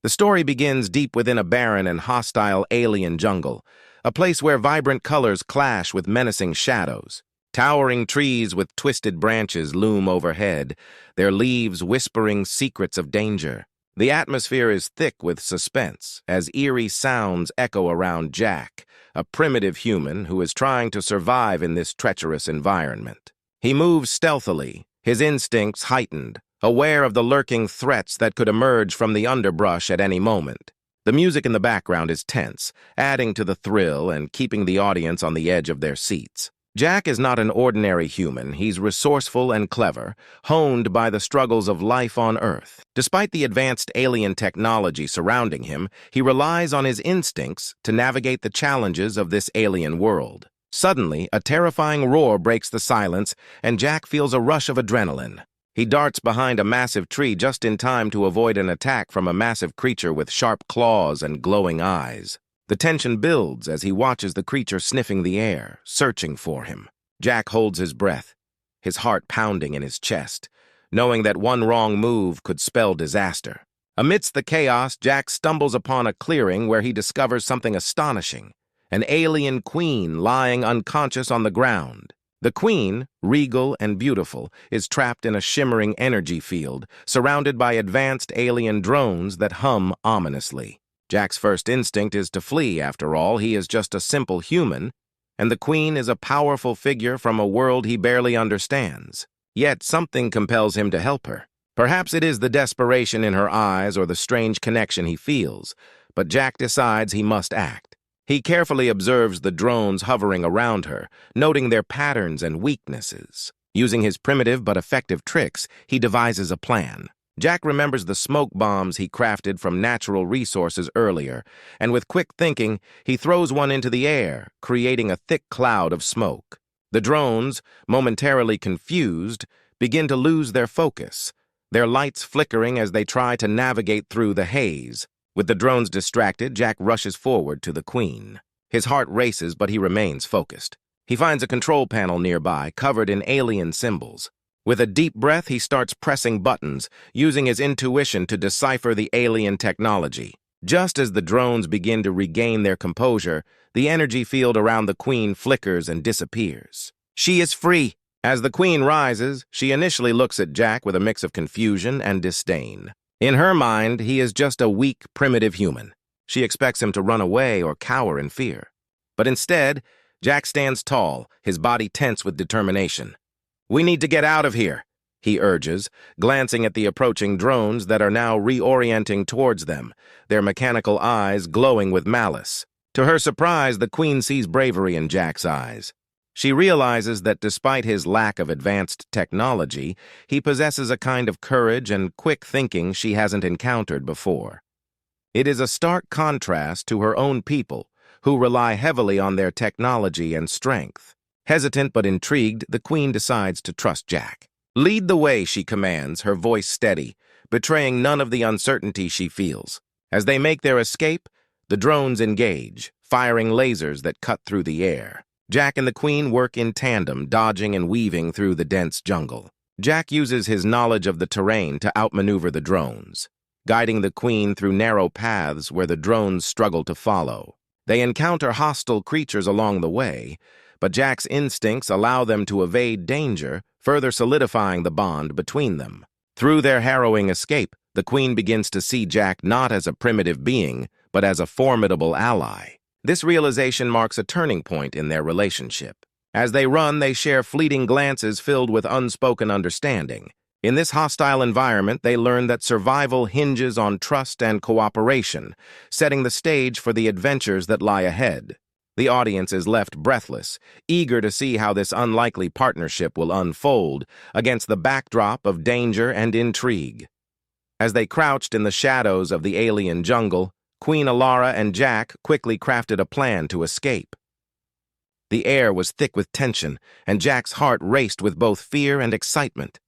The story begins deep within a barren and hostile alien jungle, a place where vibrant colors clash with menacing shadows. Towering trees with twisted branches loom overhead, their leaves whispering secrets of danger. The atmosphere is thick with suspense as eerie sounds echo around Jack, a primitive human who is trying to survive in this treacherous environment. He moves stealthily, his instincts heightened, aware of the lurking threats that could emerge from the underbrush at any moment. The music in the background is tense, adding to the thrill and keeping the audience on the edge of their seats. Jack is not an ordinary human. He's resourceful and clever, honed by the struggles of life on Earth. Despite the advanced alien technology surrounding him, he relies on his instincts to navigate the challenges of this alien world. Suddenly, a terrifying roar breaks the silence, and Jack feels a rush of adrenaline. He darts behind a massive tree just in time to avoid an attack from a massive creature with sharp claws and glowing eyes. The tension builds as he watches the creature sniffing the air, searching for him. Jack holds his breath, his heart pounding in his chest, knowing that one wrong move could spell disaster. Amidst the chaos, Jack stumbles upon a clearing where he discovers something astonishing: an alien queen lying unconscious on the ground. The queen, regal and beautiful, is trapped in a shimmering energy field, surrounded by advanced alien drones that hum ominously. Jack's first instinct is to flee. After all, he is just a simple human, and the queen is a powerful figure from a world he barely understands. Yet something compels him to help her. Perhaps it is the desperation in her eyes or the strange connection he feels, but Jack decides he must act. He carefully observes the drones hovering around her, noting their patterns and weaknesses. Using his primitive but effective tricks, he devises a plan. Jack remembers the smoke bombs he crafted from natural resources earlier, and with quick thinking, he throws one into the air, creating a thick cloud of smoke. The drones, momentarily confused, begin to lose their focus, their lights flickering as they try to navigate through the haze. With the drones distracted, Jack rushes forward to the queen. His heart races, but he remains focused. He finds a control panel nearby, covered in alien symbols. With a deep breath, he starts pressing buttons, using his intuition to decipher the alien technology. Just as the drones begin to regain their composure, the energy field around the queen flickers and disappears. She is free! As the queen rises, she initially looks at Jack with a mix of confusion and disdain. In her mind, he is just a weak, primitive human. She expects him to run away or cower in fear. But instead, Jack stands tall, his body tense with determination. "We need to get out of here," he urges, glancing at the approaching drones that are now reorienting towards them, their mechanical eyes glowing with malice. To her surprise, the queen sees bravery in Jack's eyes. She realizes that despite his lack of advanced technology, he possesses a kind of courage and quick thinking she hasn't encountered before. It is a stark contrast to her own people, who rely heavily on their technology and strength. Hesitant but intrigued, the queen decides to trust Jack. "Lead the way," she commands, her voice steady, betraying none of the uncertainty she feels. As they make their escape, the drones engage, firing lasers that cut through the air. Jack and the queen work in tandem, dodging and weaving through the dense jungle. Jack uses his knowledge of the terrain to outmaneuver the drones, guiding the queen through narrow paths where the drones struggle to follow. They encounter hostile creatures along the way, but Jack's instincts allow them to evade danger, further solidifying the bond between them. Through their harrowing escape, the queen begins to see Jack not as a primitive being, but as a formidable ally. This realization marks a turning point in their relationship. As they run, they share fleeting glances filled with unspoken understanding. In this hostile environment, they learn that survival hinges on trust and cooperation, setting the stage for the adventures that lie ahead. The audience is left breathless, eager to see how this unlikely partnership will unfold against the backdrop of danger and intrigue. As they crouched in the shadows of the alien jungle, Queen Alara and Jack quickly crafted a plan to escape. The air was thick with tension, and Jack's heart raced with both fear and excitement.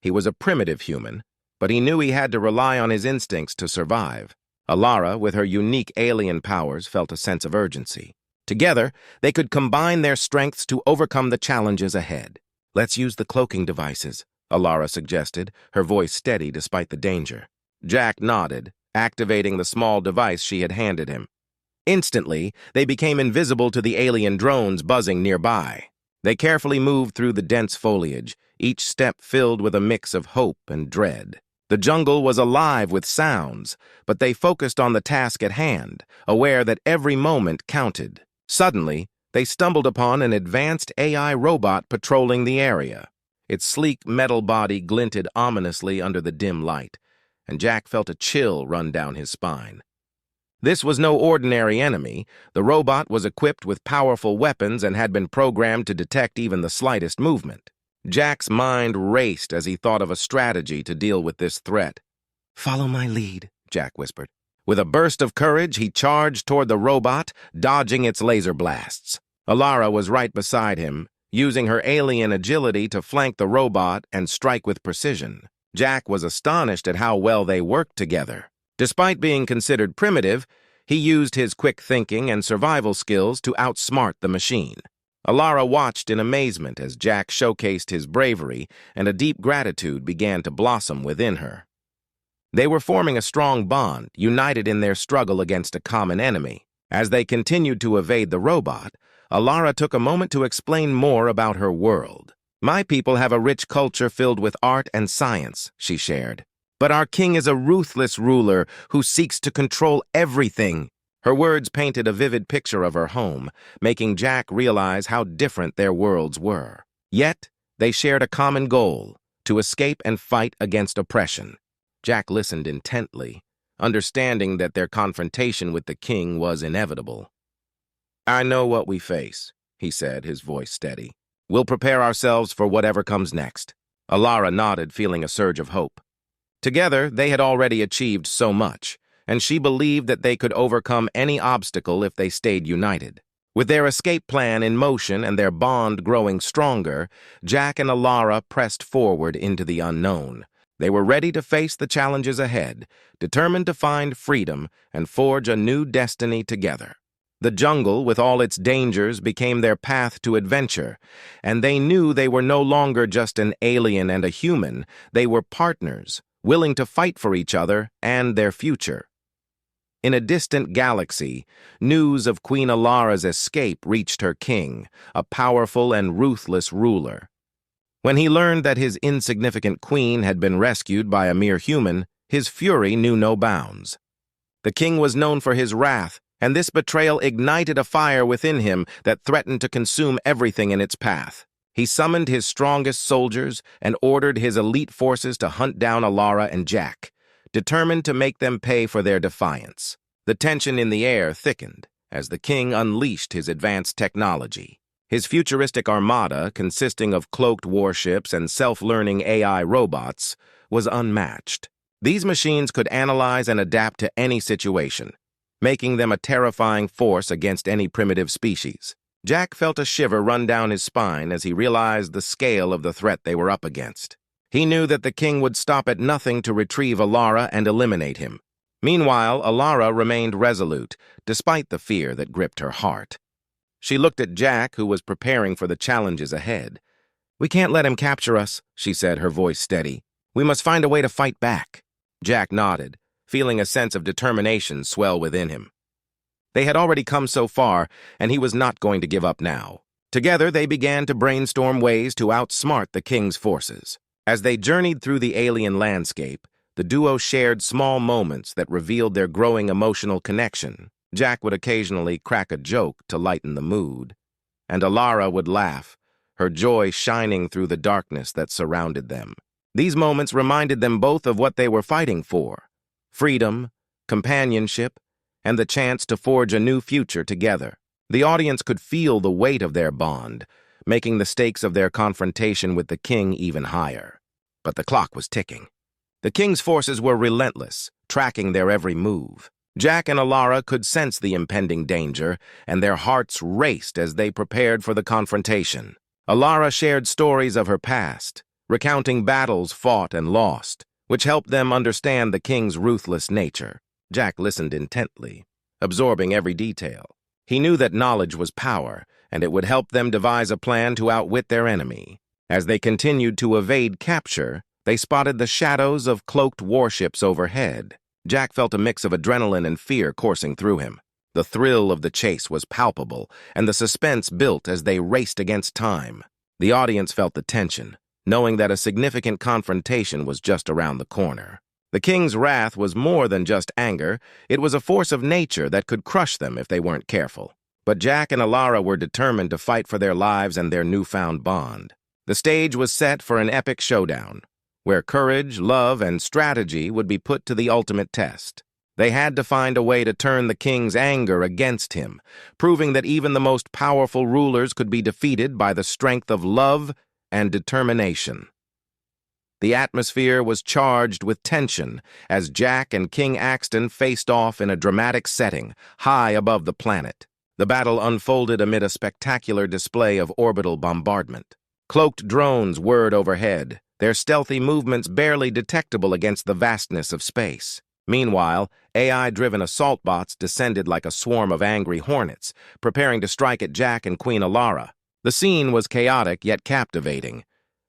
He was a primitive human, but he knew he had to rely on his instincts to survive. Alara, with her unique alien powers, felt a sense of urgency. Together, they could combine their strengths to overcome the challenges ahead. "Let's use the cloaking devices," Alara suggested, her voice steady despite the danger. Jack nodded, activating the small device she had handed him. Instantly, they became invisible to the alien drones buzzing nearby. They carefully moved through the dense foliage, each step filled with a mix of hope and dread. The jungle was alive with sounds, but they focused on the task at hand, aware that every moment counted. Suddenly, they stumbled upon an advanced AI robot patrolling the area. Its sleek metal body glinted ominously under the dim light, and Jack felt a chill run down his spine. This was no ordinary enemy. The robot was equipped with powerful weapons and had been programmed to detect even the slightest movement. Jack's mind raced as he thought of a strategy to deal with this threat. "Follow my lead," Jack whispered. With a burst of courage, he charged toward the robot, dodging its laser blasts. Alara was right beside him, using her alien agility to flank the robot and strike with precision. Jack was astonished at how well they worked together. Despite being considered primitive, he used his quick thinking and survival skills to outsmart the machine. Alara watched in amazement as Jack showcased his bravery, and a deep gratitude began to blossom within her. They were forming a strong bond, united in their struggle against a common enemy. As they continued to evade the robot, Alara took a moment to explain more about her world. "My people have a rich culture filled with art and science," she shared. "But our king is a ruthless ruler who seeks to control everything." Her words painted a vivid picture of her home, making Jack realize how different their worlds were. Yet, they shared a common goal: to escape and fight against oppression. Jack listened intently, understanding that their confrontation with the king was inevitable. "I know what we face," he said, his voice steady. "We'll prepare ourselves for whatever comes next." Alara nodded, feeling a surge of hope. Together, they had already achieved so much, and she believed that they could overcome any obstacle if they stayed united. With their escape plan in motion and their bond growing stronger, Jack and Alara pressed forward into the unknown. They were ready to face the challenges ahead, determined to find freedom and forge a new destiny together. The jungle, with all its dangers, became their path to adventure, and they knew they were no longer just an alien and a human. They were partners, willing to fight for each other and their future. In a distant galaxy, news of Queen Alara's escape reached her king, a powerful and ruthless ruler. When he learned that his insignificant queen had been rescued by a mere human, his fury knew no bounds. The king was known for his wrath, and this betrayal ignited a fire within him that threatened to consume everything in its path. He summoned his strongest soldiers and ordered his elite forces to hunt down Alara and Jack, determined to make them pay for their defiance. The tension in the air thickened as the king unleashed his advanced technology. His futuristic armada, consisting of cloaked warships and self-learning AI robots, was unmatched. These machines could analyze and adapt to any situation, making them a terrifying force against any primitive species. Jack felt a shiver run down his spine as he realized the scale of the threat they were up against. He knew that the king would stop at nothing to retrieve Alara and eliminate him. Meanwhile, Alara remained resolute, despite the fear that gripped her heart. She looked at Jack, who was preparing for the challenges ahead. "We can't let him capture us," she said, her voice steady. "We must find a way to fight back." Jack nodded, feeling a sense of determination swell within him. They had already come so far, and he was not going to give up now. Together, they began to brainstorm ways to outsmart the king's forces. As they journeyed through the alien landscape, the duo shared small moments that revealed their growing emotional connection. Jack would occasionally crack a joke to lighten the mood, and Alara would laugh, her joy shining through the darkness that surrounded them. These moments reminded them both of what they were fighting for: freedom, companionship, and the chance to forge a new future together. The audience could feel the weight of their bond, making the stakes of their confrontation with the king even higher. But the clock was ticking. The king's forces were relentless, tracking their every move. Jack and Alara could sense the impending danger, and their hearts raced as they prepared for the confrontation. Alara shared stories of her past, recounting battles fought and lost, which helped them understand the king's ruthless nature. Jack listened intently, absorbing every detail. He knew that knowledge was power, and it would help them devise a plan to outwit their enemy. As they continued to evade capture, they spotted the shadows of cloaked warships overhead. Jack felt a mix of adrenaline and fear coursing through him. The thrill of the chase was palpable, and the suspense built as they raced against time. The audience felt the tension, knowing that a significant confrontation was just around the corner. The king's wrath was more than just anger. It was a force of nature that could crush them if they weren't careful. But Jack and Alara were determined to fight for their lives and their newfound bond. The stage was set for an epic showdown, where courage, love, and strategy would be put to the ultimate test. They had to find a way to turn the king's anger against him, proving that even the most powerful rulers could be defeated by the strength of love and determination. The atmosphere was charged with tension as Jack and King Axton faced off in a dramatic setting, high above the planet. The battle unfolded amid a spectacular display of orbital bombardment. Cloaked drones whirred overhead, their stealthy movements barely detectable against the vastness of space. Meanwhile, AI-driven assault bots descended like a swarm of angry hornets, preparing to strike at Jack and Queen Alara. The scene was chaotic yet captivating,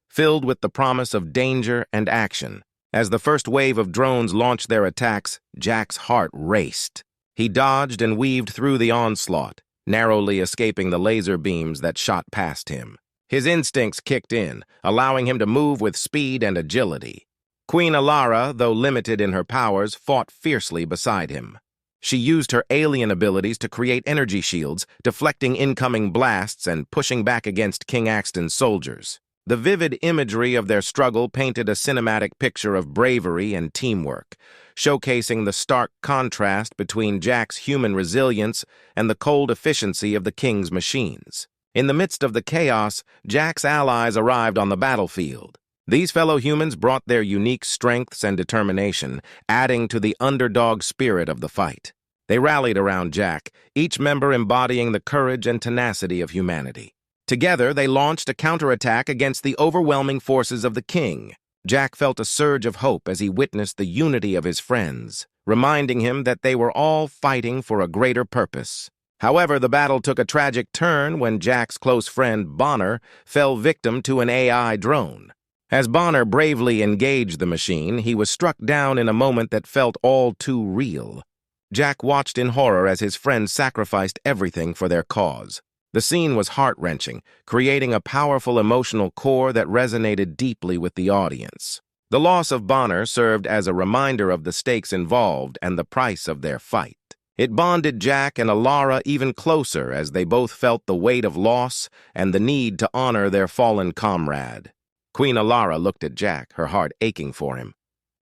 filled with the promise of danger and action. As the first wave of drones launched their attacks, Jack's heart raced. He dodged and weaved through the onslaught, narrowly escaping the laser beams that shot past him. His instincts kicked in, allowing him to move with speed and agility. Queen Alara, though limited in her powers, fought fiercely beside him. She used her alien abilities to create energy shields, deflecting incoming blasts and pushing back against King Axton's soldiers. The vivid imagery of their struggle painted a cinematic picture of bravery and teamwork, showcasing the stark contrast between Jack's human resilience and the cold efficiency of the king's machines. In the midst of the chaos, Jack's allies arrived on the battlefield. These fellow humans brought their unique strengths and determination, adding to the underdog spirit of the fight. They rallied around Jack, each member embodying the courage and tenacity of humanity. Together, they launched a counterattack against the overwhelming forces of the king. Jack felt a surge of hope as he witnessed the unity of his friends, reminding him that they were all fighting for a greater purpose. However, the battle took a tragic turn when Jack's close friend, Bonner, fell victim to an AI drone. As Bonner bravely engaged the machine, he was struck down in a moment that felt all too real. Jack watched in horror as his friend sacrificed everything for their cause. The scene was heart-wrenching, creating a powerful emotional core that resonated deeply with the audience. The loss of Bonner served as a reminder of the stakes involved and the price of their fight. It bonded Jack and Alara even closer as they both felt the weight of loss and the need to honor their fallen comrade. Queen Alara looked at Jack, her heart aching for him.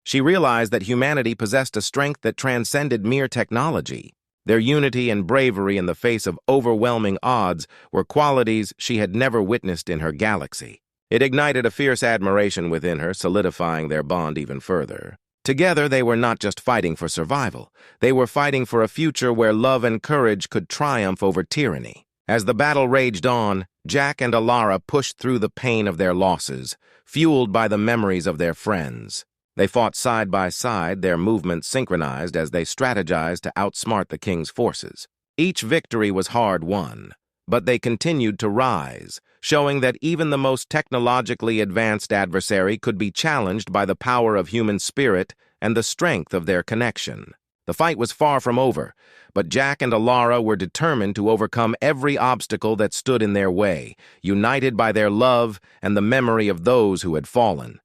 She realized that humanity possessed a strength that transcended mere technology. Their unity and bravery in the face of overwhelming odds were qualities she had never witnessed in her galaxy. It ignited a fierce admiration within her, solidifying their bond even further. Together, they were not just fighting for survival. They were fighting for a future where love and courage could triumph over tyranny. As the battle raged on, Jack and Alara pushed through the pain of their losses, fueled by the memories of their friends. They fought side by side, their movements synchronized as they strategized to outsmart the king's forces. Each victory was hard-won, but they continued to rise, showing that even the most technologically advanced adversary could be challenged by the power of human spirit and the strength of their connection. The fight was far from over, but Jack and Alara were determined to overcome every obstacle that stood in their way, united by their love and the memory of those who had fallen.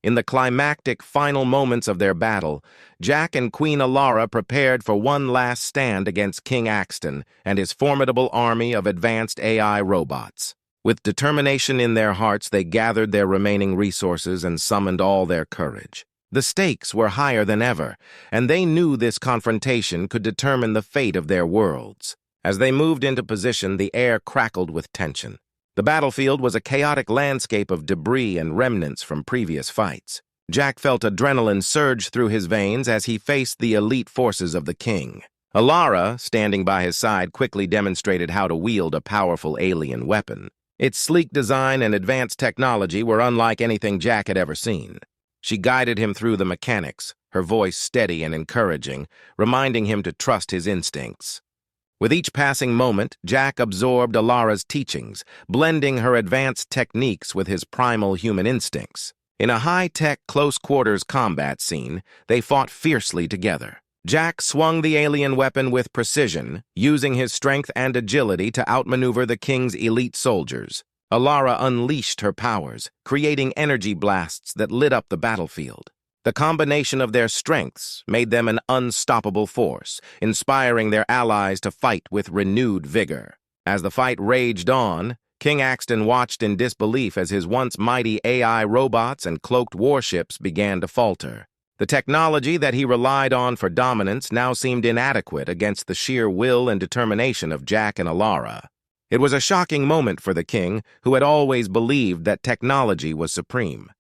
In the climactic final moments of their battle, Jack and Queen Alara prepared for one last stand against King Axton and his formidable army of advanced AI robots. With determination in their hearts, they gathered their remaining resources and summoned all their courage. The stakes were higher than ever, and they knew this confrontation could determine the fate of their worlds. As they moved into position, the air crackled with tension. The battlefield was a chaotic landscape of debris and remnants from previous fights. Jack felt adrenaline surge through his veins as he faced the elite forces of the king. Alara, standing by his side, quickly demonstrated how to wield a powerful alien weapon. Its sleek design and advanced technology were unlike anything Jack had ever seen. She guided him through the mechanics, her voice steady and encouraging, reminding him to trust his instincts. With each passing moment, Jack absorbed Alara's teachings, blending her advanced techniques with his primal human instincts. In a high-tech, close-quarters combat scene, they fought fiercely together. Jack swung the alien weapon with precision, using his strength and agility to outmaneuver the king's elite soldiers. Alara unleashed her powers, creating energy blasts that lit up the battlefield. The combination of their strengths made them an unstoppable force, inspiring their allies to fight with renewed vigor. As the fight raged on, King Axton watched in disbelief as his once mighty AI robots and cloaked warships began to falter. The technology that he relied on for dominance now seemed inadequate against the sheer will and determination of Jack and Alara. It was a shocking moment for the king, who had always believed that technology was supreme.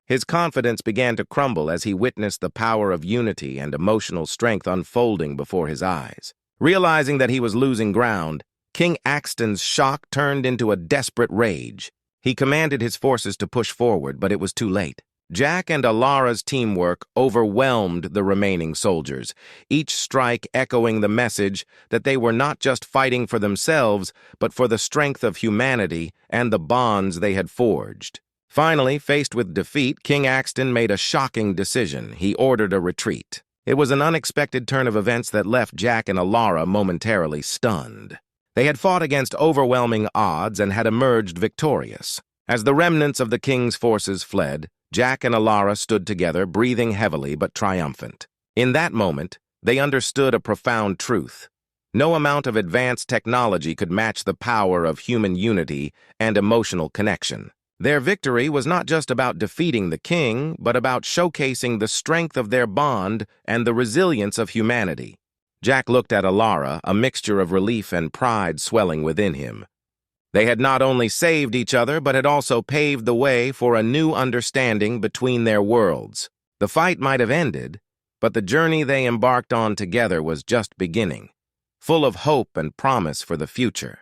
His confidence began to crumble as he witnessed the power of unity and emotional strength unfolding before his eyes. Realizing that he was losing ground, King Axton's shock turned into a desperate rage. He commanded his forces to push forward, but it was too late. Jack and Alara's teamwork overwhelmed the remaining soldiers, each strike echoing the message that they were not just fighting for themselves, but for the strength of humanity and the bonds they had forged. Finally, faced with defeat, King Axton made a shocking decision. He ordered a retreat. It was an unexpected turn of events that left Jack and Alara momentarily stunned. They had fought against overwhelming odds and had emerged victorious. As the remnants of the king's forces fled, Jack and Alara stood together, breathing heavily but triumphant. In that moment, they understood a profound truth. No amount of advanced technology could match the power of human unity and emotional connection. Their victory was not just about defeating the king, but about showcasing the strength of their bond and the resilience of humanity. Jack looked at Alara, a mixture of relief and pride swelling within him. They had not only saved each other, but had also paved the way for a new understanding between their worlds. The fight might have ended, but the journey they embarked on together was just beginning, full of hope and promise for the future.